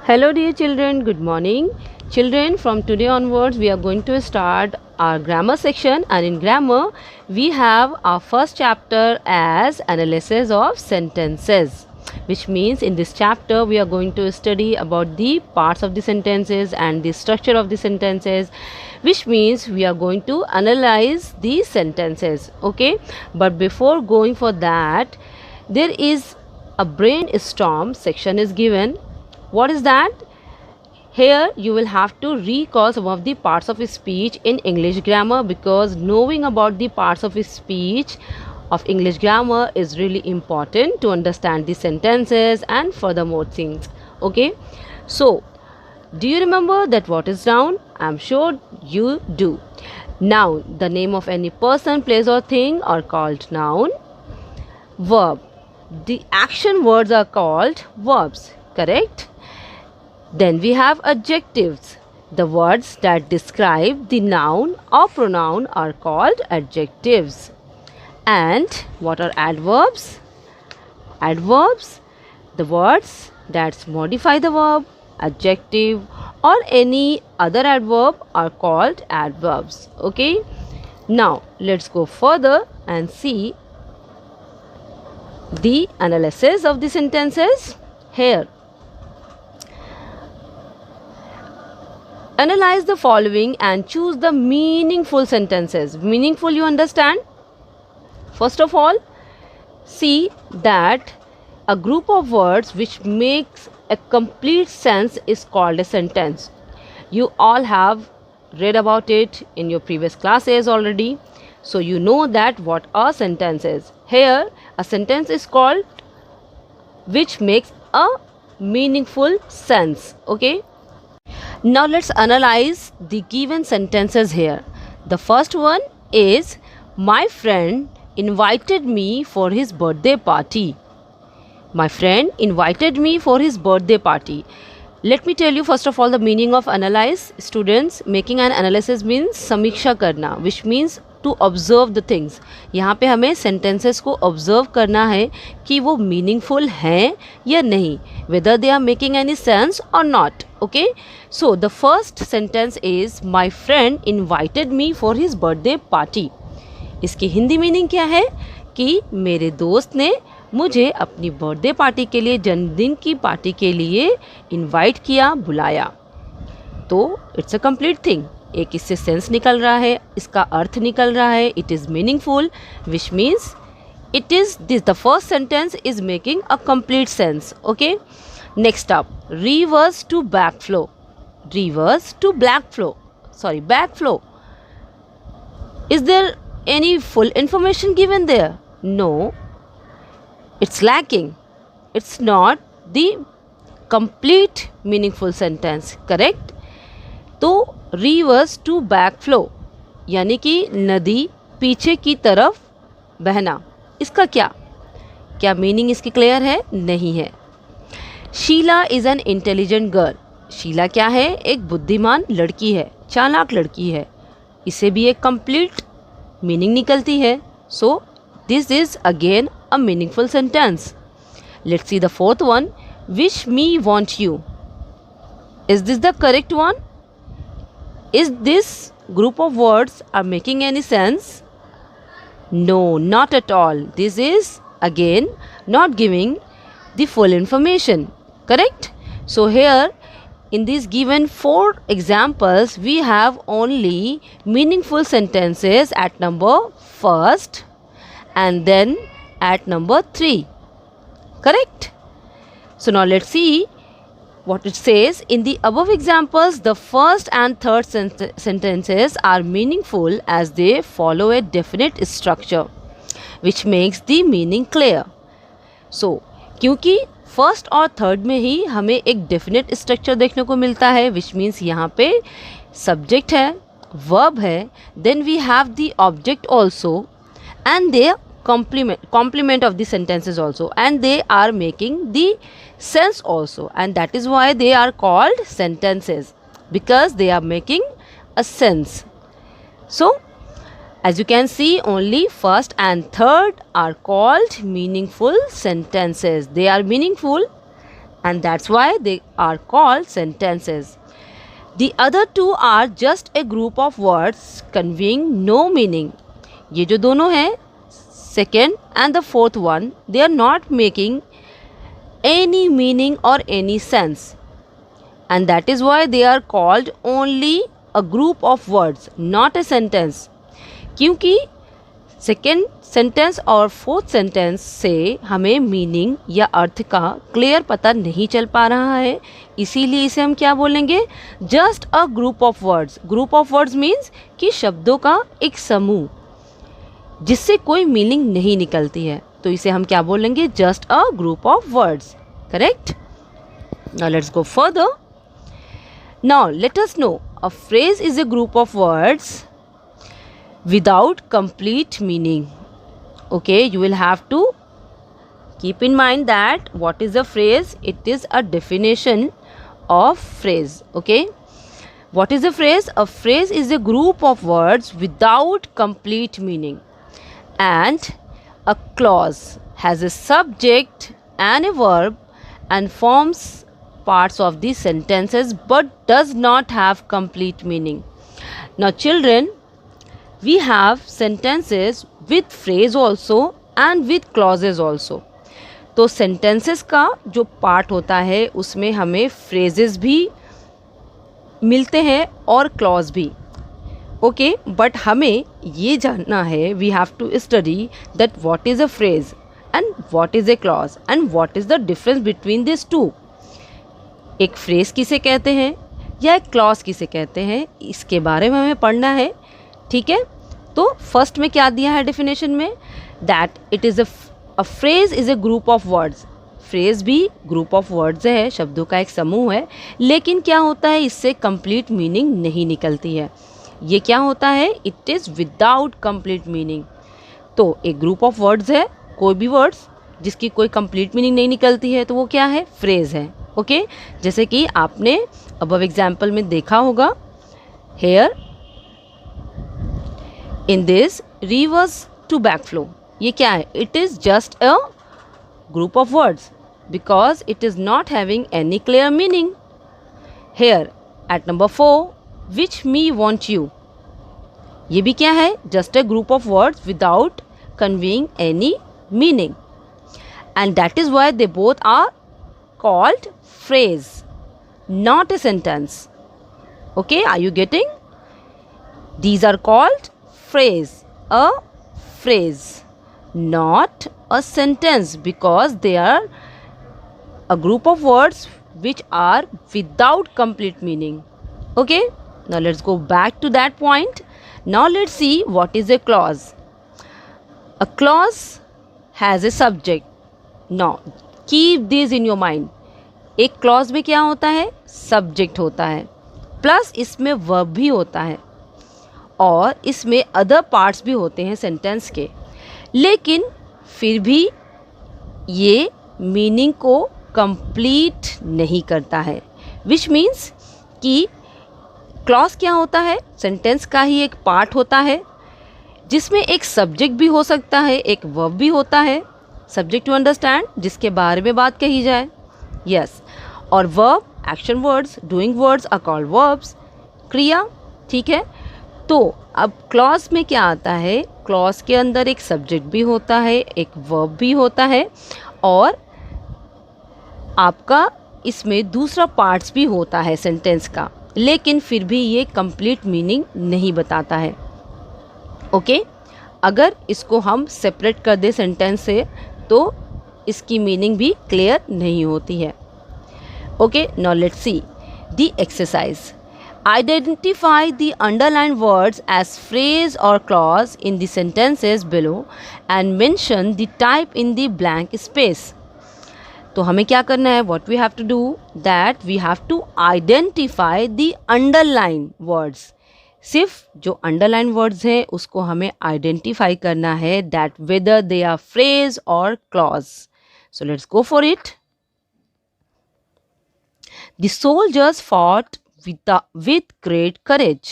Hello dear children, good morning. Children, from today onwards we are going to start our grammar section, and in grammar we have our first chapter as analysis of sentences, which means in this chapter we are going to study about the parts of the sentences and the structure of the sentences, which means we are going to analyze these sentences. Okay, but before going for that, there is a brainstorm section is given. What is that? Here you will have to recall some of the parts of speech in English grammar, because knowing about the parts of speech of English grammar is really important to understand the sentences and furthermore things. Okay, so do you remember that what is noun? I'm sure you do. Now, the name of any person, place or thing are called noun. Verb. The action words are called verbs, correct? Then we have adjectives. The words that describe the noun or pronoun are called adjectives. And what are adverbs? Adverbs, the words that modify the verb, adjective or any other adverb are called adverbs. Okay. Now let's go further and see the analysis of the sentences. Here, analyze the following and choose the meaningful sentences. Meaningful, you understand? First of all, see that a group of words which makes a complete sense is called a sentence. You all have read about it in your previous classes already, so you know that what a sentence is. Here, a sentence is called which makes a meaningful sense. Okay. Now let's analyze the given sentences here. The first one is, my friend invited me for his birthday party. My friend invited me for his birthday party. Let me tell you first of all the meaning of analyze. Students, making an analysis means समीक्षा करना, which means to observe the things. यहाँ पे हमें sentences को observe करना है कि वो meaningful हैं या नहीं, whether they are making any sense or not. Okay, so the first sentence is, my friend invited me for his birthday party. इसकी हिंदी मीनिंग क्या है कि मेरे दोस्त ने मुझे अपनी बर्थडे पार्टी के लिए, जन्मदिन की पार्टी के लिए इनवाइट किया, बुलाया. तो इट्स अ कंप्लीट थिंग. एक इससे सेंस निकल रहा है, इसका अर्थ निकल रहा है. It is meaningful, which means it is this the first sentence is making a complete sense. Okay, next up, reverse to back flow. Reverse to back flow. Is there any full information given there? No, it's lacking. It's not the complete meaningful sentence, correct? तो reverse to back flow यानी कि नदी पीछे की तरफ बहना, इसका क्या मीनिंग इसकी क्लियर है? नहीं है. Sheela is an intelligent girl. Sheela क्या है? एक बुद्धिमान लड़की है, चालाक लड़की है. इसे भी एक कंप्लीट मीनिंग निकलती है. So this is again a meaningful sentence. Let's see the fourth one, wish me want you. Is this the correct one? Is this group of words are making any sense? No, not at all. This is again not giving the full information, correct? So here in these given 4 examples, we have only meaningful sentences at number first and then at number 3. Correct? So now let's see what it says. In the above examples, the first and third sentences are meaningful as they follow a definite structure, which makes the meaning clear. So, क्योंकि first और third में ही हमें एक definite structure देखने को मिलता है, which means यहाँ पे सब्जेक्ट है, वर्ब है, then we have the object also and they complement of the sentences also, and they are making the sense also, and that is why they are called sentences, because they are making a sense. So as you can see, only first and third are called meaningful sentences. They are meaningful and that's why they are called sentences. The other two are just a group of words conveying no meaning. ये जो दोनों हैं, second and the fourth one, they are not making any meaning or any sense, and that is why they are called only a group of words, not a sentence. क्योंकि second sentence और fourth sentence से हमें meaning या अर्थ का clear पता नहीं चल पा रहा है, इसीलिए इसे हम क्या बोलेंगे, just a group of words. Group of words means कि शब्दों का एक समूह जिससे कोई मीनिंग नहीं निकलती है, तो इसे हम क्या बोलेंगे, just a group of words. Correct. Now let's go further. Now let us know a phrase is a group of words without complete meaning. Okay, you will have to keep in mind that what is a phrase. It is a definition of phrase. Okay, what is a phrase? A phrase is a group of words without complete meaning, and a clause has a subject and a verb and forms parts of the sentences but does not have complete meaning. Now children, we have sentences with phrase also and with clauses also. तो sentences का जो part होता है उसमें हमें phrases भी मिलते हैं और clause भी. ओके, बट हमें ये जानना है, we have to study that what is a phrase and what is a clause and what is the difference between these two. एक phrase किसे कहते हैं या एक clause किसे कहते हैं, इसके बारे में हमें पढ़ना है. ठीक है, तो फर्स्ट में क्या दिया है डेफिनेशन में, that it is a phrase is a group of words. Phrase भी ग्रुप ऑफ वर्ड्स है, शब्दों का एक समूह है, लेकिन क्या होता है, इससे कंप्लीट मीनिंग नहीं निकलती है. ये क्या होता है, it is without complete meaning. तो एक ग्रुप ऑफ वर्ड्स है, कोई भी वर्ड्स जिसकी कोई कंप्लीट मीनिंग नहीं निकलती है, तो वो क्या है, फ्रेज है. ओके, जैसे कि आपने अबव एग्जाम्पल में देखा होगा, hair in this reverse to backflow. ये क्या है, it is just a group of words because it is not having any clear meaning. Here at number 4, which me want you, ये भी क्या है, just a group of words without conveying any meaning, and that is why they both are called phrase, not a sentence. Okay, are you getting? These are called phrase, a phrase, not a sentence, because they are a group of words which are without complete meaning. Okay, now let's go back to that point. Now let's see what is a clause. A clause has a subject. Now keep this in your mind. एक clause में क्या होता है, subject होता है, plus इसमें verb भी होता है, और इसमें अदर पार्ट्स भी होते हैं सेंटेंस के, लेकिन फिर भी ये मीनिंग को कंप्लीट नहीं करता है. विच मीन्स कि क्लॉज क्या होता है, सेंटेंस का ही एक पार्ट होता है जिसमें एक सब्जेक्ट भी हो सकता है, एक वर्ब भी होता है. सब्जेक्ट टू अंडरस्टैंड, जिसके बारे में बात कही जाए. यस, और verb, action words, doing words are called verbs, क्रिया. ठीक है, तो अब क्लॉज में क्या आता है, क्लॉज के अंदर एक सब्जेक्ट भी होता है, एक वर्ब भी होता है, और आपका इसमें दूसरा पार्ट्स भी होता है सेंटेंस का, लेकिन फिर भी ये कंप्लीट मीनिंग नहीं बताता है. ओके, अगर इसको हम सेपरेट कर दें सेंटेंस से तो इसकी मीनिंग भी क्लियर नहीं होती है. Okay, now let's see the exercise. Identify the underlined words as phrase or clause in the sentences below and mention the type in the blank space. तो हमें क्या करना है, what we have to do, that we have to identify the underlined words. सिर्फ जो underlined words हैं उसको हमें identify करना है, that whether they are phrase or clause. So let's go for it. The soldiers fought with great courage.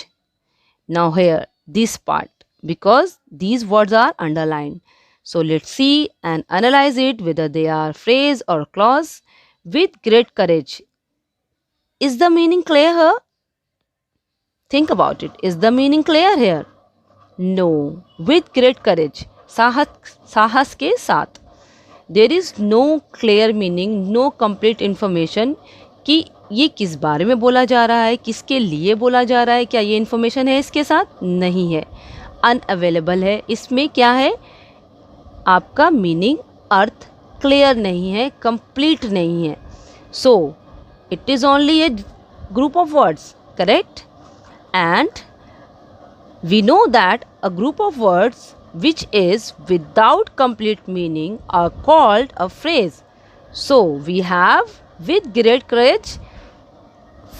Now here this part, because these words are underlined, so let's see and analyze it whether they are phrase or clause. with great courage. Is the meaning clear here? Think about it. Is the meaning clear here? No. With great courage. साहस के साथ. There is no clear meaning, no complete information कि ये किस बारे में बोला जा रहा है, किसके लिए बोला जा रहा है, क्या ये इन्फॉर्मेशन है इसके साथ? नहीं है, अनअवेलेबल है. इसमें क्या है, आपका मीनिंग, अर्थ क्लियर नहीं है, कंप्लीट नहीं है. So it is only a group of words, correct? And we know that a group of words which is without complete meaning are called a phrase. So we have with great courage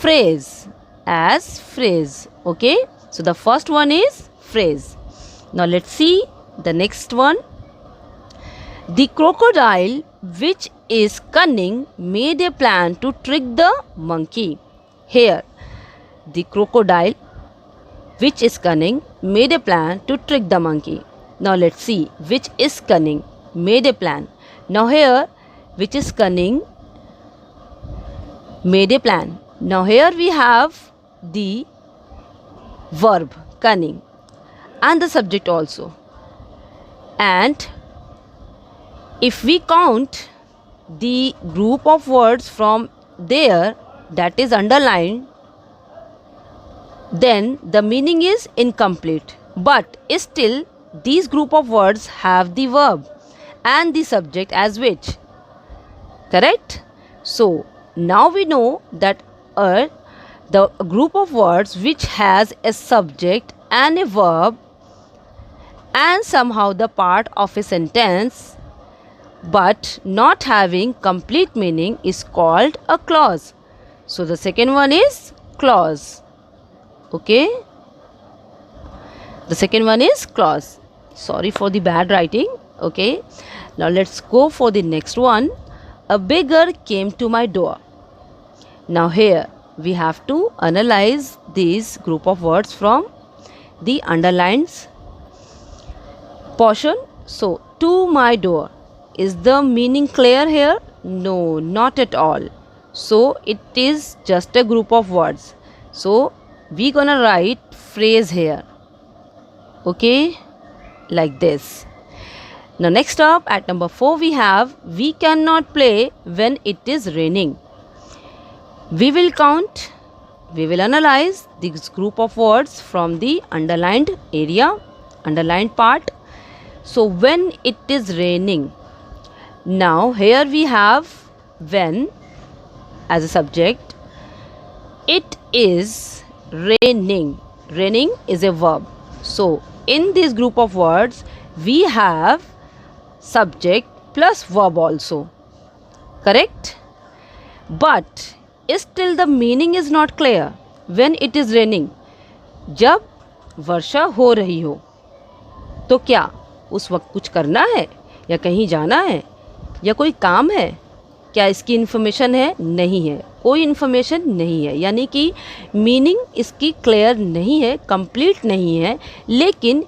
phrase as phrase. Okay, so the first one is phrase. Now let's see the next one. The crocodile which is cunning made a plan to trick the monkey. Here the crocodile which is cunning made a plan to trick the monkey. Now let's see which is cunning made a plan. Now here which is cunning made a plan. Now here we have the verb cunning and the subject also. And if we count the group of words from there that is underlined, then the meaning is incomplete. But still these group of words have the verb and the subject as which, correct? So now we know that the group of words which has a subject and a verb and somehow the part of a sentence but not having complete meaning is called a clause. So the second one is clause. Okay, the second one is clause. Sorry for the bad writing. Okay, now let's go for the next one. A beggar came to my door. Now here we have to analyze these group of words from the underlined portion. So to my door, is the meaning clear here? No, not at all. So it is just a group of words. So we gonna write phrase here. Okay, like this. Now next up at number 4 we have we cannot play when it is raining. We will count, we will analyze this group of words from the underlined area, underlined part. So when it is raining. Now here we have when as a subject. It is raining. Raining is a verb. So in this group of words we have subject plus verb also, correct? But still the meaning is not clear. When it is raining, जब वर्षा हो रही हो तो क्या उस वक्त कुछ करना है या कहीं जाना है या कोई काम है? क्या इसकी इन्फॉर्मेशन है? नहीं है, कोई इन्फॉर्मेशन नहीं है, यानी कि मीनिंग इसकी क्लियर नहीं है, कंप्लीट नहीं है. लेकिन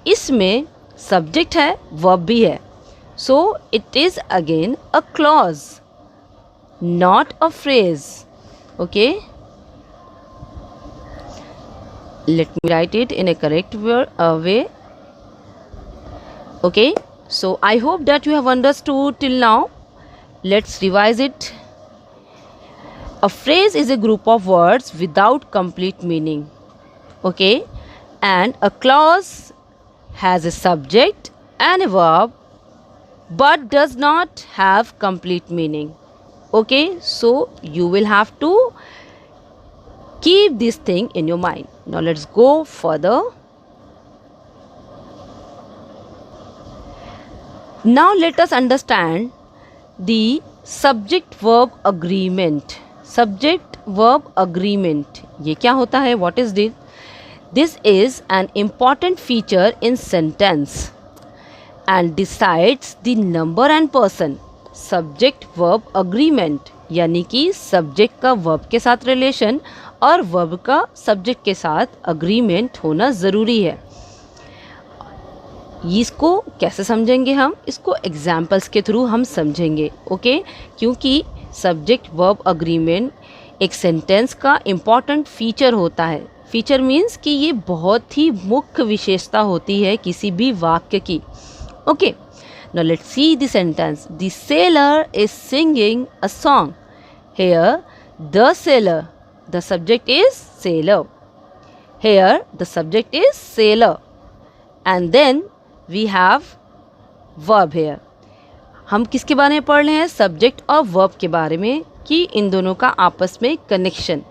इसमें सब्जेक्ट है, वर्ब भी है. So it is again a clause, not a phrase. Okay, let me right it in a correct way. Okay, so I hope that you have understood till now. Let's revise it. A phrase is a group of words without complete meaning. Okay, and a clause has a subject and a verb but does not have complete meaning. Okay, so you will have to keep this thing in your mind. Now let's go further. Now let us understand the subject verb agreement. Subject verb agreement, ये क्या होता है? What is this? This is an important feature in sentence and decides the number and person. Subject verb agreement यानी कि subject का verb के साथ relation और verb का subject के साथ agreement होना ज़रूरी है. इसको कैसे समझेंगे हम? इसको एग्जाम्पल्स के थ्रू हम समझेंगे. ओके, क्योंकि सब्जेक्ट वर्ब अग्रीमेंट एक सेंटेंस का इम्पॉर्टेंट फीचर होता है. फीचर मीन्स कि ये बहुत ही मुख्य विशेषता होती है किसी भी वाक्य की. Okay, now let's see the sentence. The seller is singing a song. Here the seller, the subject is seller. Here the subject is sailor and then we have verb here. हम किसके बारे में पढ़ रहे हैं? सब्जेक्ट और verb के बारे में कि इन दोनों का आपस में connection.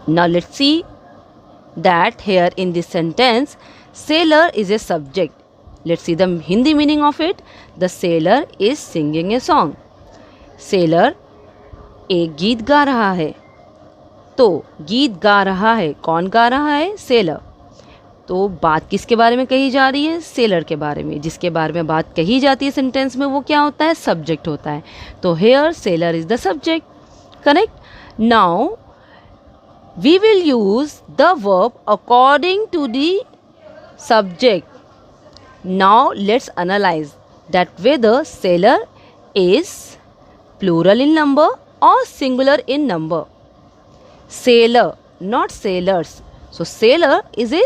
Now let's see that here in this sentence sailor is a subject. Let's see the Hindi meaning of it. The sailor is singing a song. Sailor एक गीत गा रहा है. तो गीत गा रहा है, कौन गा रहा है? सेलर. तो बात किसके बारे में कही जा रही है? सेलर के बारे में. जिसके बारे में बात कही जाती है सेंटेंस में वो क्या होता है? सब्जेक्ट होता है. तो here sailor is the subject. Correct. Now we will use the verb according to the subject. Now let's analyse that whether sailor is plural in number और singular in number. Sailor, not sailors. So sailor is a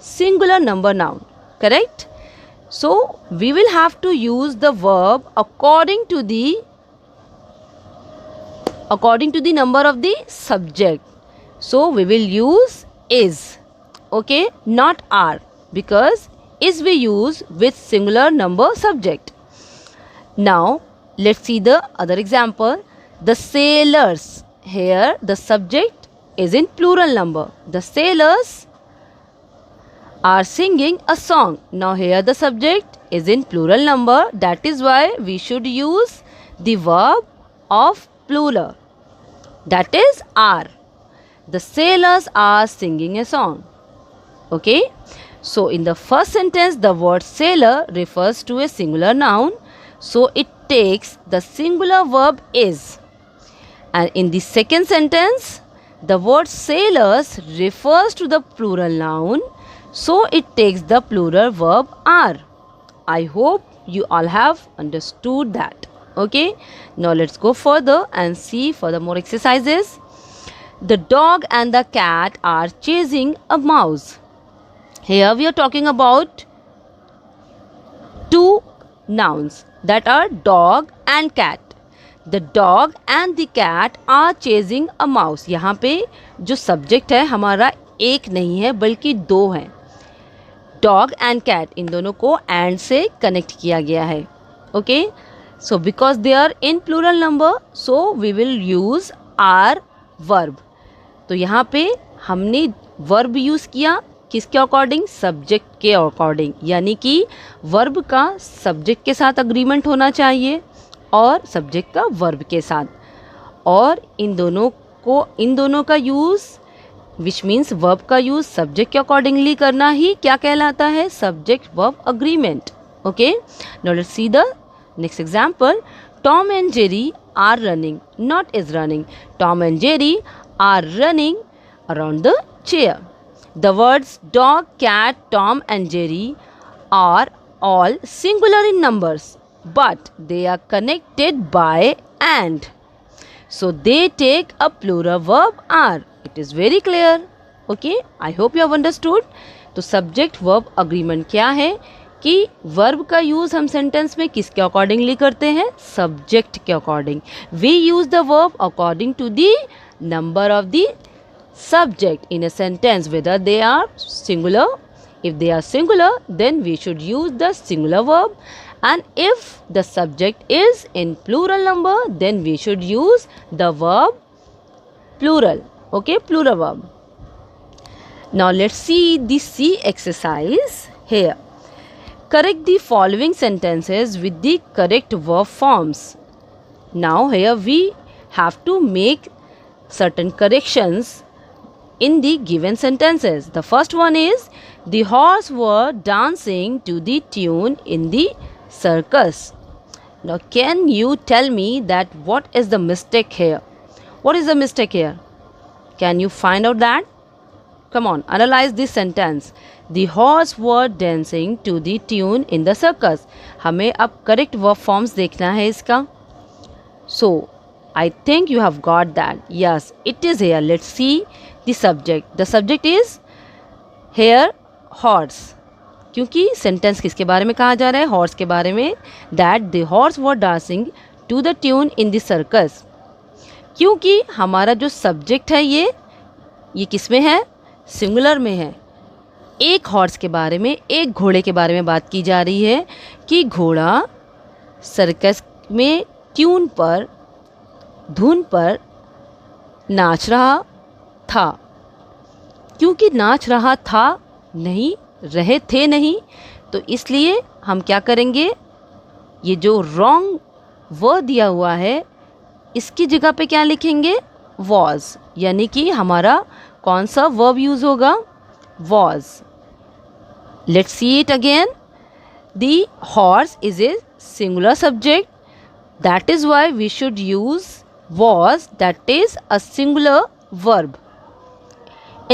singular number noun. Correct? So we will have to use the verb according to the number of the subject. So we will use is. Okay? Not are, because is we use with singular number subject. Now let's see the other example. The sailors. Here the subject is in plural number. The sailors are singing a song. Now here the subject is in plural number. That is why we should use the verb of plural. That is are. The sailors are singing a song. Okay. So in the first sentence the word sailor refers to a singular noun. So it takes the singular verb is. And in the second sentence the word sailors refers to the plural noun, so it takes the plural verb are. I hope you all have understood that. Okay, now let's go further and see further more exercises. The dog and the cat are chasing a mouse. Here we are talking about two nouns that are dog and cat. The dog and the cat are chasing a mouse. यहाँ पे जो subject है हमारा एक नहीं है बल्कि दो हैं. Dog and cat, इन दोनों को and से कनेक्ट किया गया है. Okay, so because they are in plural number, so we will use are verb. तो यहाँ पे हमने verb यूज़ किया किसके अकॉर्डिंग? सब्जेक्ट के अकॉर्डिंग. यानी कि verb का सब्जेक्ट के साथ अग्रीमेंट होना चाहिए और सब्जेक्ट का वर्ब के साथ. और इन दोनों का यूज़ विच मीन्स वर्ब का यूज़ सब्जेक्ट के अकॉर्डिंगली करना ही क्या कहलाता है? Subject verb agreement. Okay, now let's see the next example. Tom and Jerry are running, not is running. Tom and Jerry are running around the chair. The words dog, cat, Tom and Jerry are all singular in numbers, but they are connected by and. So they take a plural verb are. It is very clear. Okay, I hope you have understood. तो subject verb agreement क्या है कि verb का use हम sentence में किसके accordingly करते हैं? Subject के according. We use the verb according to the number of the subject in a sentence, whether they are singular. If they are singular, then we should use the singular verb, and if the subject is in plural number, then we should use the verb plural. Okay, plural verb. Now let's see the C exercise here. Correct the following sentences with the correct verb forms. Now here we have to make certain corrections in the given sentences. The first one is, the horse were dancing to the tune in the circus. Now can you tell me that what is the mistake here? What is the mistake here? Can you find out that? Come on, analyze this sentence. The horse were dancing to the tune in the circus. हमें अब correct verb forms देखना है इसका. So I think you have got that. Yes, it is here. Let's see the subject. The subject is here horse. क्योंकि sentence किसके बारे में कहा जा रहा है? हॉर्स के बारे में. That the horse were dancing to the tune in the circus. क्योंकि हमारा जो सब्जेक्ट है ये किस में है? सिंगुलर में है. एक हॉर्स के बारे में, एक घोड़े के बारे में बात की जा रही है कि घोड़ा सर्कस में ट्यून पर, धुन पर नाच रहा था. क्योंकि नाच रहा था नहीं, रहे थे नहीं, तो इसलिए हम क्या करेंगे? ये जो रॉन्ग वर्ड दिया हुआ है इसकी जगह पे क्या लिखेंगे? वॉज. यानी कि हमारा कौन सा वर्ब यूज़ होगा? Was. Let's see it again. The horse is a singular subject. That is why we should use was, that is a singular verb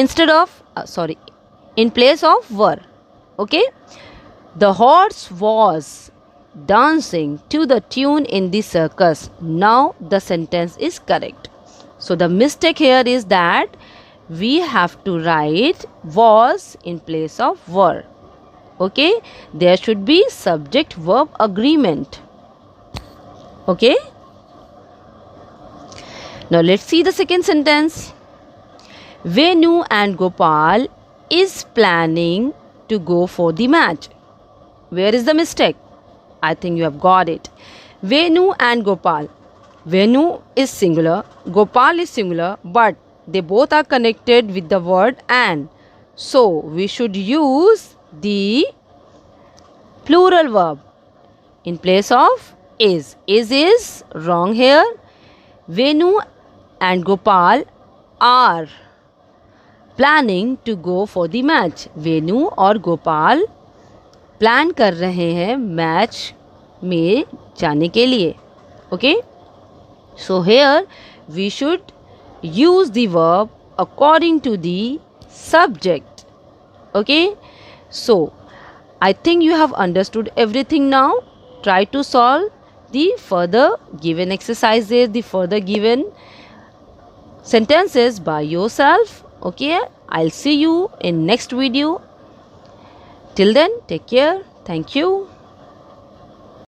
instead of in place of were. Okay, the horse was dancing to the tune in the circus. Now the sentence is correct. So the mistake here is that we have to write was in place of were. Okay, there should be subject verb agreement. Okay, now let's see the second sentence. Venu and Gopal is planning to go for the match. Where is the mistake? I think you have got it. Venu and Gopal. Venu is singular, Gopal is singular, but they both are connected with the word and. So we should use the plural verb in place of is. Is wrong here. Venu and Gopal are planning to go for the match. Venu और Gopal plan कर रहे हैं match में जाने के लिए. Okay? So here we should use the verb according to the subject. Okay? So I think you have understood everything now. Try to solve the further given exercises, the further given sentences by yourself. Okay, I'll see you in next video. Till then, take care. Thank you.